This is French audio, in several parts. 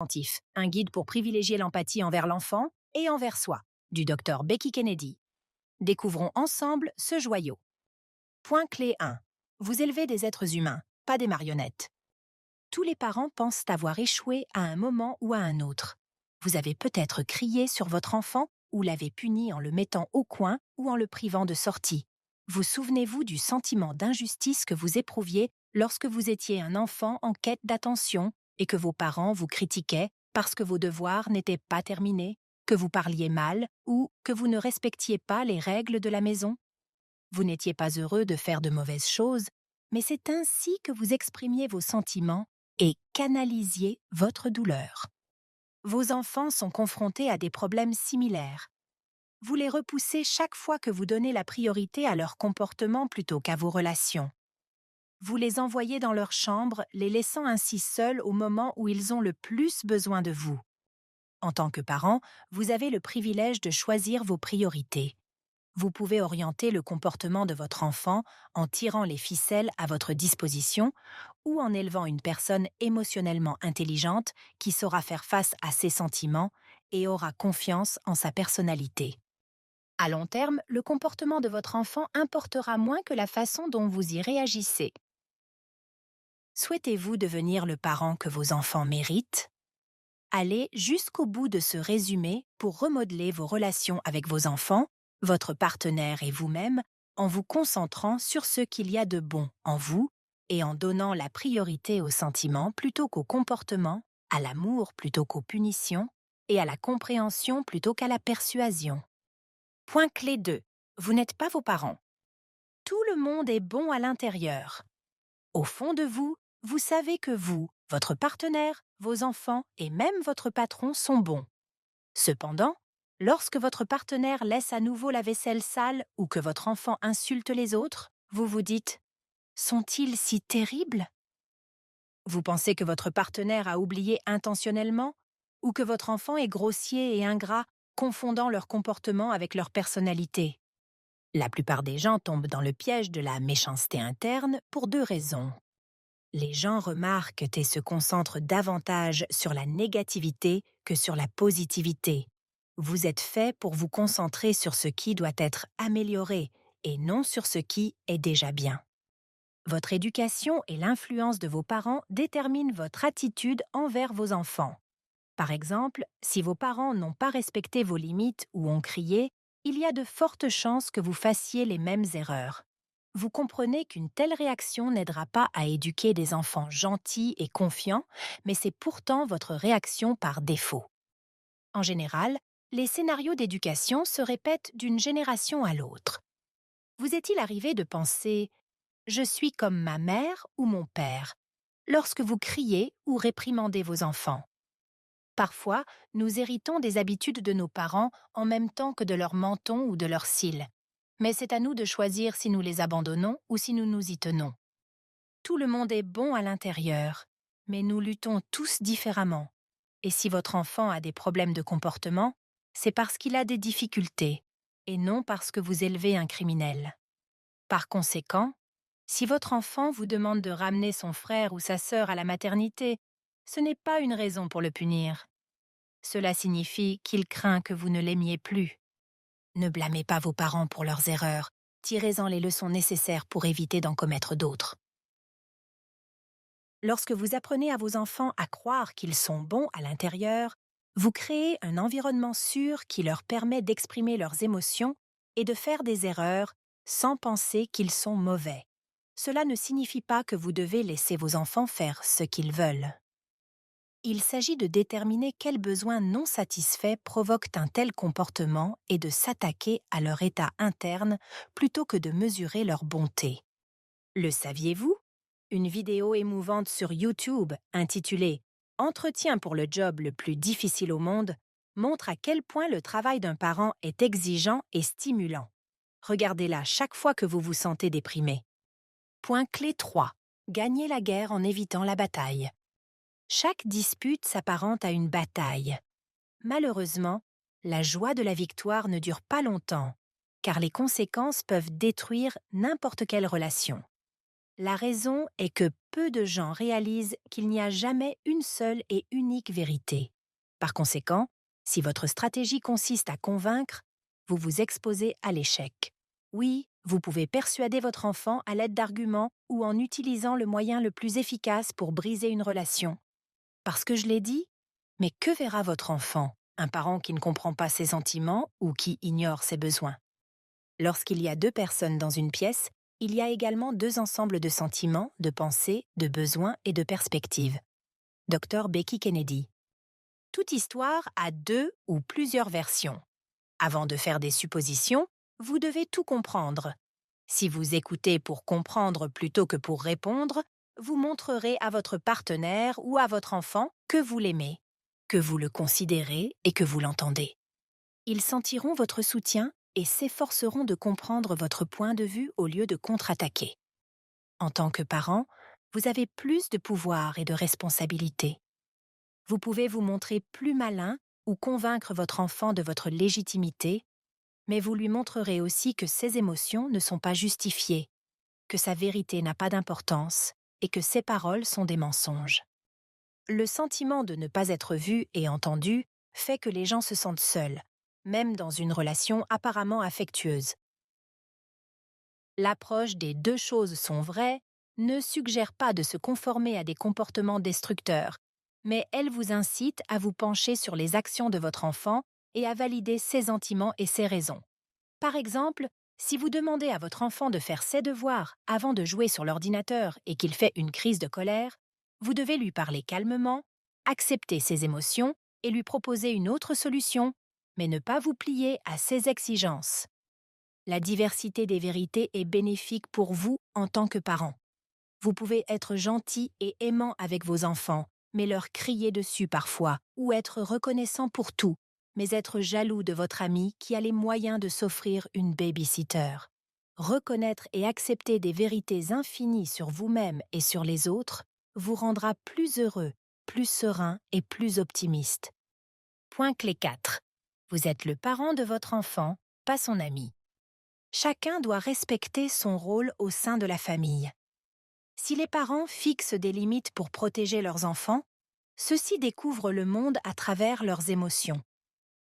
Attentif, un guide pour privilégier l'empathie envers l'enfant et envers soi, du docteur Becky Kennedy. Découvrons ensemble ce joyau. Point clé 1. Vous élevez des êtres humains, pas des marionnettes. Tous les parents pensent avoir échoué à un moment ou à un autre. Vous avez peut-être crié sur votre enfant ou l'avez puni en le mettant au coin ou en le privant de sortie. Vous souvenez-vous du sentiment d'injustice que vous éprouviez lorsque vous étiez un enfant en quête d'attention et que vos parents vous critiquaient parce que vos devoirs n'étaient pas terminés, que vous parliez mal ou que vous ne respectiez pas les règles de la maison? Vous n'étiez pas heureux de faire de mauvaises choses, mais c'est ainsi que vous exprimiez vos sentiments et canalisiez votre douleur. Vos enfants sont confrontés à des problèmes similaires. Vous les repoussez chaque fois que vous donnez la priorité à leur comportement plutôt qu'à vos relations. Vous les envoyez dans leur chambre, les laissant ainsi seuls au moment où ils ont le plus besoin de vous. En tant que parent, vous avez le privilège de choisir vos priorités. Vous pouvez orienter le comportement de votre enfant en tirant les ficelles à votre disposition ou en élevant une personne émotionnellement intelligente qui saura faire face à ses sentiments et aura confiance en sa personnalité. À long terme, le comportement de votre enfant importera moins que la façon dont vous y réagissez. Souhaitez-vous devenir le parent que vos enfants méritent? Allez jusqu'au bout de ce résumé pour remodeler vos relations avec vos enfants, votre partenaire et vous-même, en vous concentrant sur ce qu'il y a de bon en vous et en donnant la priorité aux sentiments plutôt qu'au comportement, à l'amour plutôt qu'aux punitions et à la compréhension plutôt qu'à la persuasion. Point clé 2. Vous n'êtes pas vos parents. Tout le monde est bon à l'intérieur. Au fond de vous, vous savez que vous, votre partenaire, vos enfants et même votre patron sont bons. Cependant, lorsque votre partenaire laisse à nouveau la vaisselle sale ou que votre enfant insulte les autres, vous vous dites « Sont-ils si terribles ?» Vous pensez que votre partenaire a oublié intentionnellement ou que votre enfant est grossier et ingrat, confondant leur comportement avec leur personnalité. La plupart des gens tombent dans le piège de la méchanceté interne pour deux raisons. Les gens remarquent et se concentrent davantage sur la négativité que sur la positivité. Vous êtes fait pour vous concentrer sur ce qui doit être amélioré et non sur ce qui est déjà bien. Votre éducation et l'influence de vos parents déterminent votre attitude envers vos enfants. Par exemple, si vos parents n'ont pas respecté vos limites ou ont crié, il y a de fortes chances que vous fassiez les mêmes erreurs. Vous comprenez qu'une telle réaction n'aidera pas à éduquer des enfants gentils et confiants, mais c'est pourtant votre réaction par défaut. En général, les scénarios d'éducation se répètent d'une génération à l'autre. Vous est-il arrivé de penser « je suis comme ma mère ou mon père » lorsque vous criez ou réprimandez vos enfants? Parfois, nous héritons des habitudes de nos parents en même temps que de leur menton ou de leurs cils. Mais c'est à nous de choisir si nous les abandonnons ou si nous nous y tenons. Tout le monde est bon à l'intérieur, mais nous luttons tous différemment. Et si votre enfant a des problèmes de comportement, c'est parce qu'il a des difficultés, et non parce que vous élevez un criminel. Par conséquent, si votre enfant vous demande de ramener son frère ou sa sœur à la maternité, ce n'est pas une raison pour le punir. Cela signifie qu'il craint que vous ne l'aimiez plus. Ne blâmez pas vos parents pour leurs erreurs, tirez-en les leçons nécessaires pour éviter d'en commettre d'autres. Lorsque vous apprenez à vos enfants à croire qu'ils sont bons à l'intérieur, vous créez un environnement sûr qui leur permet d'exprimer leurs émotions et de faire des erreurs sans penser qu'ils sont mauvais. Cela ne signifie pas que vous devez laisser vos enfants faire ce qu'ils veulent. Il s'agit de déterminer quels besoins non satisfaits provoquent un tel comportement et de s'attaquer à leur état interne plutôt que de mesurer leur bonté. Le saviez-vous? Une vidéo émouvante sur YouTube intitulée « Entretien pour le job le plus difficile au monde » montre à quel point le travail d'un parent est exigeant et stimulant. Regardez-la chaque fois que vous vous sentez déprimé. Point clé 3. Gagner la guerre en évitant la bataille. Chaque dispute s'apparente à une bataille. Malheureusement, la joie de la victoire ne dure pas longtemps, car les conséquences peuvent détruire n'importe quelle relation. La raison est que peu de gens réalisent qu'il n'y a jamais une seule et unique vérité. Par conséquent, si votre stratégie consiste à convaincre, vous vous exposez à l'échec. Oui, vous pouvez persuader votre enfant à l'aide d'arguments ou en utilisant le moyen le plus efficace pour briser une relation. Parce que je l'ai dit, mais que verra votre enfant, un parent qui ne comprend pas ses sentiments ou qui ignore ses besoins? Lorsqu'il y a deux personnes dans une pièce, il y a également deux ensembles de sentiments, de pensées, de besoins et de perspectives. Dr Becky Kennedy. Toute histoire a deux ou plusieurs versions. Avant de faire des suppositions, vous devez tout comprendre. Si vous écoutez pour comprendre plutôt que pour répondre, vous montrerez à votre partenaire ou à votre enfant que vous l'aimez, que vous le considérez et que vous l'entendez. Ils sentiront votre soutien et s'efforceront de comprendre votre point de vue au lieu de contre-attaquer. En tant que parent, vous avez plus de pouvoir et de responsabilité. Vous pouvez vous montrer plus malin ou convaincre votre enfant de votre légitimité, mais vous lui montrerez aussi que ses émotions ne sont pas justifiées, que sa vérité n'a pas d'importance et que ses paroles sont des mensonges. Le sentiment de ne pas être vu et entendu fait que les gens se sentent seuls, même dans une relation apparemment affectueuse. L'approche des deux choses sont vraies ne suggère pas de se conformer à des comportements destructeurs, mais elle vous incite à vous pencher sur les actions de votre enfant et à valider ses sentiments et ses raisons. Par exemple, si vous demandez à votre enfant de faire ses devoirs avant de jouer sur l'ordinateur et qu'il fait une crise de colère, vous devez lui parler calmement, accepter ses émotions et lui proposer une autre solution, mais ne pas vous plier à ses exigences. La diversité des vérités est bénéfique pour vous en tant que parent. Vous pouvez être gentil et aimant avec vos enfants, mais leur crier dessus parfois, ou être reconnaissant pour tout, mais être jaloux de votre ami qui a les moyens de s'offrir une baby-sitter. Reconnaître et accepter des vérités infinies sur vous-même et sur les autres vous rendra plus heureux, plus serein et plus optimiste. Point clé 4. Vous êtes le parent de votre enfant, pas son ami. Chacun doit respecter son rôle au sein de la famille. Si les parents fixent des limites pour protéger leurs enfants, ceux-ci découvrent le monde à travers leurs émotions.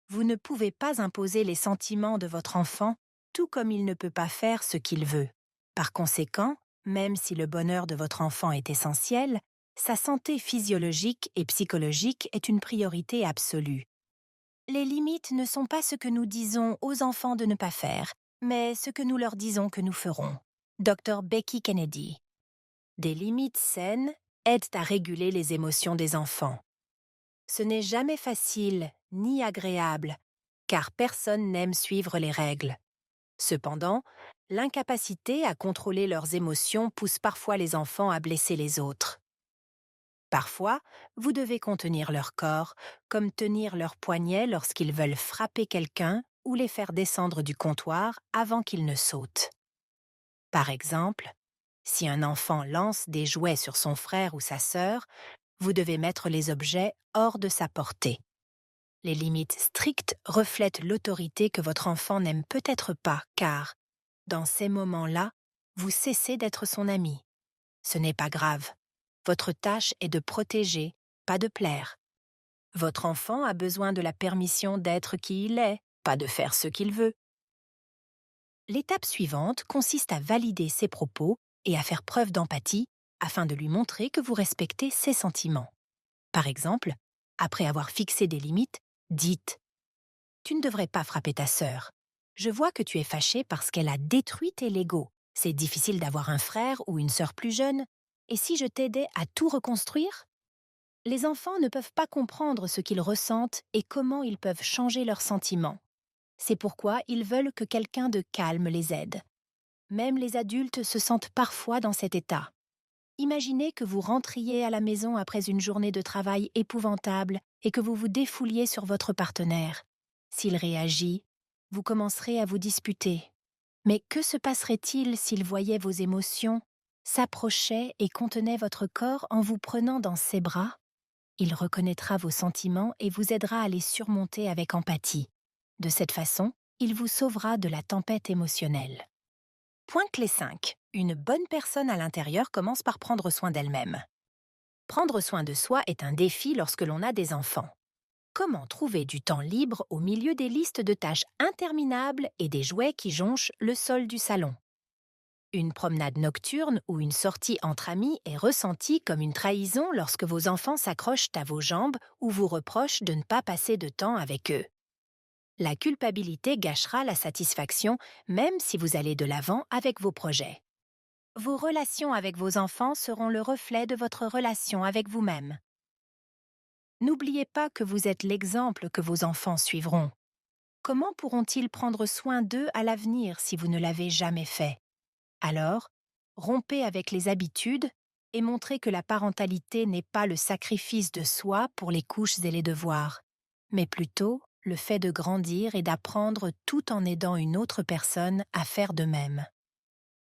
Vous ne pouvez pas imposer les sentiments de votre enfant, tout comme il ne peut pas faire ce qu'il veut. Par conséquent, même si le bonheur de votre enfant est essentiel, sa santé physiologique et psychologique est une priorité absolue. Les limites ne sont pas ce que nous disons aux enfants de ne pas faire, mais ce que nous leur disons que nous ferons. Dr Becky Kennedy. Des limites saines aident à réguler les émotions des enfants. Ce n'est jamais facile ni agréable, car personne n'aime suivre les règles. Cependant, l'incapacité à contrôler leurs émotions pousse parfois les enfants à blesser les autres. Parfois, vous devez contenir leur corps, comme tenir leurs poignets lorsqu'ils veulent frapper quelqu'un ou les faire descendre du comptoir avant qu'ils ne sautent. Par exemple, si un enfant lance des jouets sur son frère ou sa sœur, vous devez mettre les objets hors de sa portée. Les limites strictes reflètent l'autorité que votre enfant n'aime peut-être pas, car, dans ces moments-là, vous cessez d'être son ami. Ce n'est pas grave. Votre tâche est de protéger, pas de plaire. Votre enfant a besoin de la permission d'être qui il est, pas de faire ce qu'il veut. L'étape suivante consiste à valider ses propos et à faire preuve d'empathie afin de lui montrer que vous respectez ses sentiments. Par exemple, après avoir fixé des limites, dites « Tu ne devrais pas frapper ta sœur. Je vois que tu es fâché parce qu'elle a détruit tes Legos. C'est difficile d'avoir un frère ou une sœur plus jeune. Et si je t'aidais à tout reconstruire ?» Les enfants ne peuvent pas comprendre ce qu'ils ressentent et comment ils peuvent changer leurs sentiments. C'est pourquoi ils veulent que quelqu'un de calme les aide. Même les adultes se sentent parfois dans cet état. Imaginez que vous rentriez à la maison après une journée de travail épouvantable et que vous vous défouliez sur votre partenaire. S'il réagit, vous commencerez à vous disputer. Mais que se passerait-il s'il voyait vos émotions, s'approchait et contenait votre corps en vous prenant dans ses bras? Il reconnaîtra vos sentiments et vous aidera à les surmonter avec empathie. De cette façon, il vous sauvera de la tempête émotionnelle. Point clé 5. Une bonne personne à l'intérieur commence par prendre soin d'elle-même. Prendre soin de soi est un défi lorsque l'on a des enfants. Comment trouver du temps libre au milieu des listes de tâches interminables et des jouets qui jonchent le sol du salon? Une promenade nocturne ou une sortie entre amis est ressentie comme une trahison lorsque vos enfants s'accrochent à vos jambes ou vous reprochent de ne pas passer de temps avec eux. La culpabilité gâchera la satisfaction même si vous allez de l'avant avec vos projets. Vos relations avec vos enfants seront le reflet de votre relation avec vous-même. N'oubliez pas que vous êtes l'exemple que vos enfants suivront. Comment pourront-ils prendre soin d'eux à l'avenir si vous ne l'avez jamais fait? Alors, rompez avec les habitudes et montrez que la parentalité n'est pas le sacrifice de soi pour les couches et les devoirs, mais plutôt le fait de grandir et d'apprendre tout en aidant une autre personne à faire de même.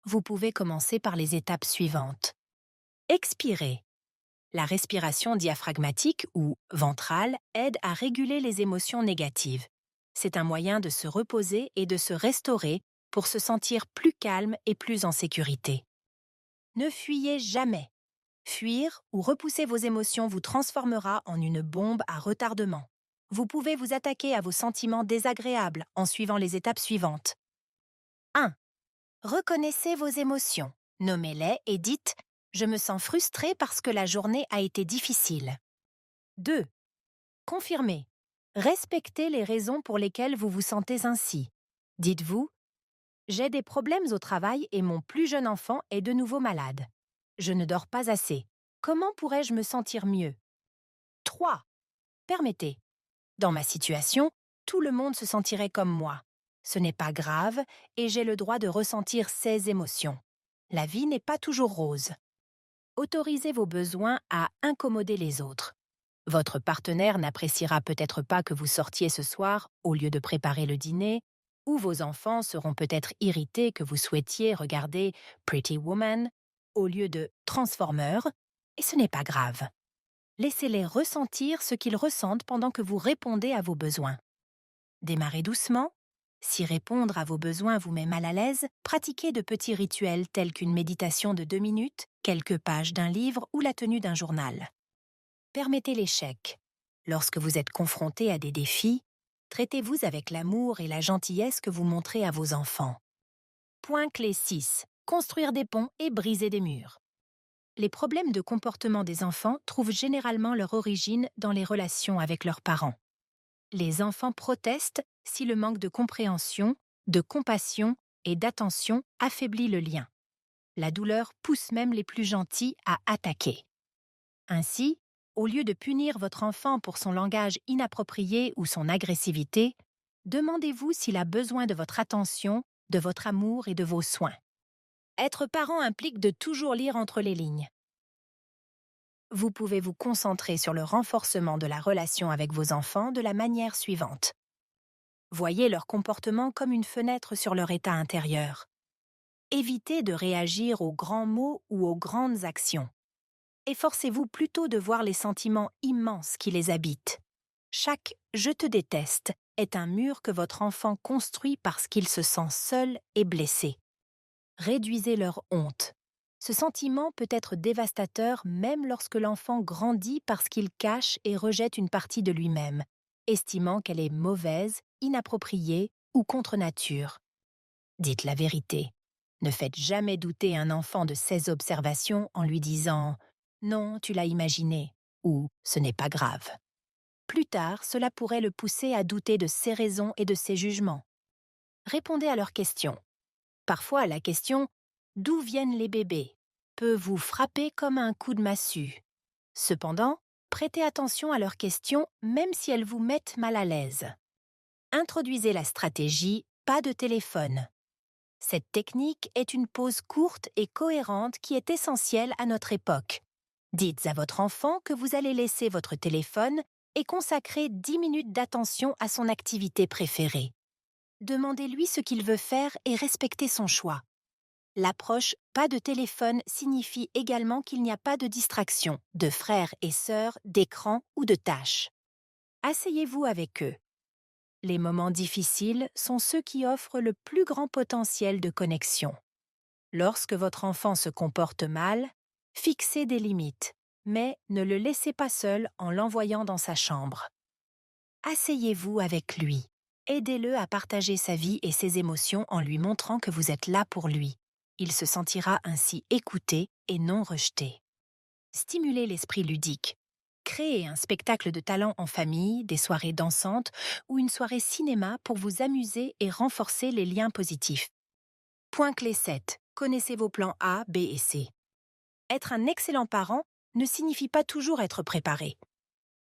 Vous pouvez commencer par les étapes suivantes. Expirez. La respiration diaphragmatique ou ventrale aide à réguler les émotions négatives. C'est un moyen de se reposer et de se restaurer pour se sentir plus calme et plus en sécurité. Ne fuyez jamais. Fuir ou repousser vos émotions vous transformera en une bombe à retardement. Vous pouvez vous attaquer à vos sentiments désagréables en suivant les étapes suivantes. 1. Reconnaissez vos émotions. Nommez-les et dites « Je me sens frustré parce que la journée a été difficile ». 2. Confirmez. Respectez les raisons pour lesquelles vous vous sentez ainsi. Dites-vous « J'ai des problèmes au travail et mon plus jeune enfant est de nouveau malade. Je ne dors pas assez. Comment pourrais-je me sentir mieux ?» 3. Permettez. Dans ma situation, tout le monde se sentirait comme moi. Ce n'est pas grave et j'ai le droit de ressentir ces émotions. La vie n'est pas toujours rose. Autorisez vos besoins à incommoder les autres. Votre partenaire n'appréciera peut-être pas que vous sortiez ce soir au lieu de préparer le dîner, ou vos enfants seront peut-être irrités que vous souhaitiez regarder Pretty Woman au lieu de Transformers, et ce n'est pas grave. Laissez-les ressentir ce qu'ils ressentent pendant que vous répondez à vos besoins. Démarrez doucement. Si répondre à vos besoins vous met mal à l'aise, pratiquez de petits rituels tels qu'une méditation de 2 minutes, quelques pages d'un livre ou la tenue d'un journal. Permettez l'échec. Lorsque vous êtes confronté à des défis, traitez-vous avec l'amour et la gentillesse que vous montrez à vos enfants. Point clé 6. Construire des ponts et briser des murs. Les problèmes de comportement des enfants trouvent généralement leur origine dans les relations avec leurs parents. Les enfants protestent si le manque de compréhension, de compassion et d'attention affaiblit le lien. La douleur pousse même les plus gentils à attaquer. Ainsi, au lieu de punir votre enfant pour son langage inapproprié ou son agressivité, demandez-vous s'il a besoin de votre attention, de votre amour et de vos soins. Être parent implique de toujours lire entre les lignes. Vous pouvez vous concentrer sur le renforcement de la relation avec vos enfants de la manière suivante. Voyez leur comportement comme une fenêtre sur leur état intérieur. Évitez de réagir aux grands mots ou aux grandes actions. Efforcez-vous plutôt de voir les sentiments immenses qui les habitent. Chaque « je te déteste » est un mur que votre enfant construit parce qu'il se sent seul et blessé. Réduisez leur honte. Ce sentiment peut être dévastateur même lorsque l'enfant grandit parce qu'il cache et rejette une partie de lui-même, estimant qu'elle est mauvaise, inappropriée ou contre nature. Dites la vérité. Ne faites jamais douter un enfant de ses observations en lui disant « Non, tu l'as imaginé » ou « Ce n'est pas grave ». Plus tard, cela pourrait le pousser à douter de ses raisons et de ses jugements. Répondez à leurs questions. Parfois, la question « D'où viennent les bébés ?» peut vous frapper comme un coup de massue. Cependant, prêtez attention à leurs questions même si elles vous mettent mal à l'aise. Introduisez la stratégie « Pas de téléphone ». Cette technique est une pause courte et cohérente qui est essentielle à notre époque. Dites à votre enfant que vous allez laisser votre téléphone et consacrer 10 minutes d'attention à son activité préférée. Demandez-lui ce qu'il veut faire et respectez son choix. L'approche « pas de téléphone » signifie également qu'il n'y a pas de distraction, de frères et sœurs, d'écran ou de tâches. Asseyez-vous avec eux. Les moments difficiles sont ceux qui offrent le plus grand potentiel de connexion. Lorsque votre enfant se comporte mal, fixez des limites, mais ne le laissez pas seul en l'envoyant dans sa chambre. Asseyez-vous avec lui. Aidez-le à partager sa vie et ses émotions en lui montrant que vous êtes là pour lui. Il se sentira ainsi écouté et non rejeté. Stimulez l'esprit ludique. Créez un spectacle de talent en famille, des soirées dansantes ou une soirée cinéma pour vous amuser et renforcer les liens positifs. Point clé 7. Connaissez vos plans A, B et C. Être un excellent parent ne signifie pas toujours être préparé.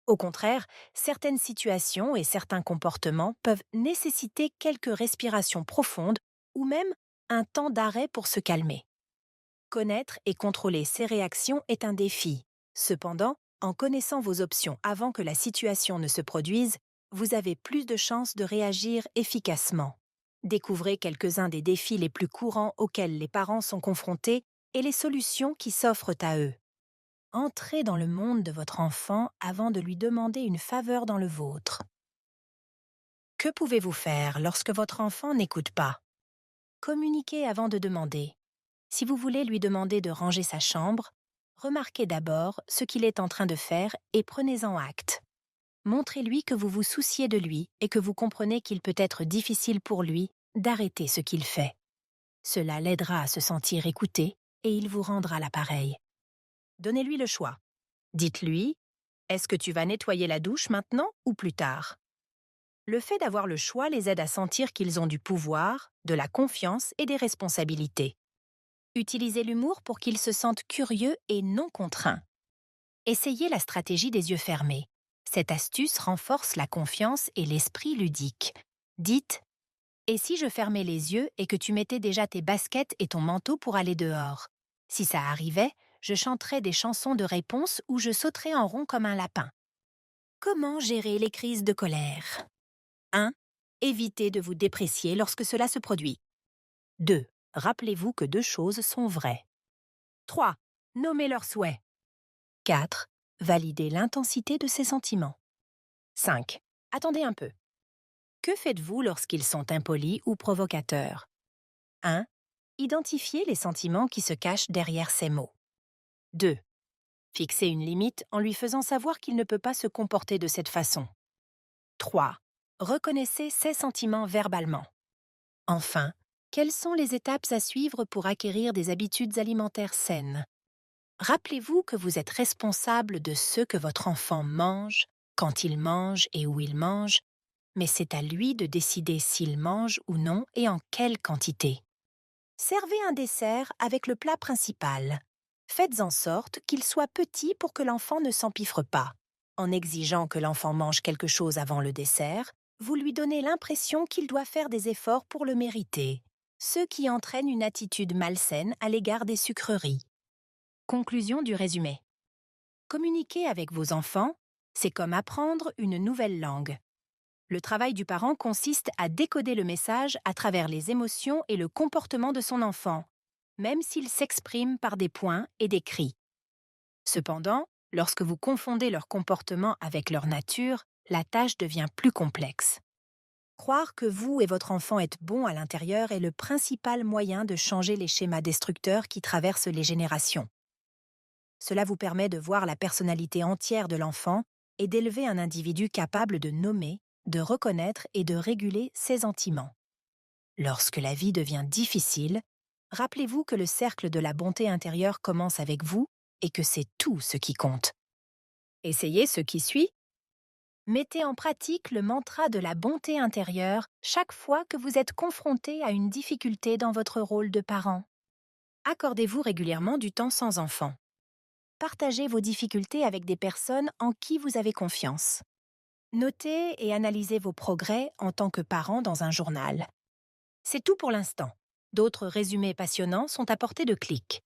Au contraire, certaines situations et certains comportements peuvent nécessiter quelques respirations profondes ou même un temps d'arrêt pour se calmer. Connaître et contrôler ses réactions est un défi. Cependant, en connaissant vos options avant que la situation ne se produise, vous avez plus de chances de réagir efficacement. Découvrez quelques-uns des défis les plus courants auxquels les parents sont confrontés et les solutions qui s'offrent à eux. Entrez dans le monde de votre enfant avant de lui demander une faveur dans le vôtre. Que pouvez-vous faire lorsque votre enfant n'écoute pas? Communiquez avant de demander. Si vous voulez lui demander de ranger sa chambre, remarquez d'abord ce qu'il est en train de faire et prenez-en acte. Montrez-lui que vous vous souciez de lui et que vous comprenez qu'il peut être difficile pour lui d'arrêter ce qu'il fait. Cela l'aidera à se sentir écouté et il vous rendra l'appareil. Donnez-lui le choix. Dites-lui, est-ce que tu vas nettoyer la douche maintenant ou plus tard? Le fait d'avoir le choix les aide à sentir qu'ils ont du pouvoir, de la confiance et des responsabilités. Utilisez l'humour pour qu'ils se sentent curieux et non contraints. Essayez la stratégie des yeux fermés. Cette astuce renforce la confiance et l'esprit ludique. Dites « Et si je fermais les yeux et que tu mettais déjà tes baskets et ton manteau pour aller dehors? Si ça arrivait, je chanterais des chansons de réponse ou je sauterais en rond comme un lapin. » Comment gérer les crises de colère? 1. Évitez de vous déprécier lorsque cela se produit. 2. Rappelez-vous que 2 choses sont vraies. 3. Nommez leurs souhaits. 4. Validez l'intensité de ses sentiments. 5. Attendez un peu. Que faites-vous lorsqu'ils sont impolis ou provocateurs? 1. Identifiez les sentiments qui se cachent derrière ces mots. 2. Fixez une limite en lui faisant savoir qu'il ne peut pas se comporter de cette façon. 3. Reconnaissez ses sentiments verbalement. Enfin, quelles sont les étapes à suivre pour acquérir des habitudes alimentaires saines? Rappelez-vous que vous êtes responsable de ce que votre enfant mange, quand il mange et où il mange, mais c'est à lui de décider s'il mange ou non et en quelle quantité. Servez un dessert avec le plat principal. Faites en sorte qu'il soit petit pour que l'enfant ne s'empiffre pas. En exigeant que l'enfant mange quelque chose avant le dessert, vous lui donnez l'impression qu'il doit faire des efforts pour le mériter, ce qui entraîne une attitude malsaine à l'égard des sucreries. Conclusion du résumé. Communiquer avec vos enfants, c'est comme apprendre une nouvelle langue. Le travail du parent consiste à décoder le message à travers les émotions et le comportement de son enfant, même s'il s'exprime par des points et des cris. Cependant, lorsque vous confondez leur comportement avec leur nature, la tâche devient plus complexe. Croire que vous et votre enfant êtes bons à l'intérieur est le principal moyen de changer les schémas destructeurs qui traversent les générations. Cela vous permet de voir la personnalité entière de l'enfant et d'élever un individu capable de nommer, de reconnaître et de réguler ses sentiments. Lorsque la vie devient difficile, rappelez-vous que le cercle de la bonté intérieure commence avec vous et que c'est tout ce qui compte. Essayez ce qui suit. Mettez en pratique le mantra de la bonté intérieure chaque fois que vous êtes confronté à une difficulté dans votre rôle de parent. Accordez-vous régulièrement du temps sans enfant. Partagez vos difficultés avec des personnes en qui vous avez confiance. Notez et analysez vos progrès en tant que parent dans un journal. C'est tout pour l'instant. D'autres résumés passionnants sont à portée de clic.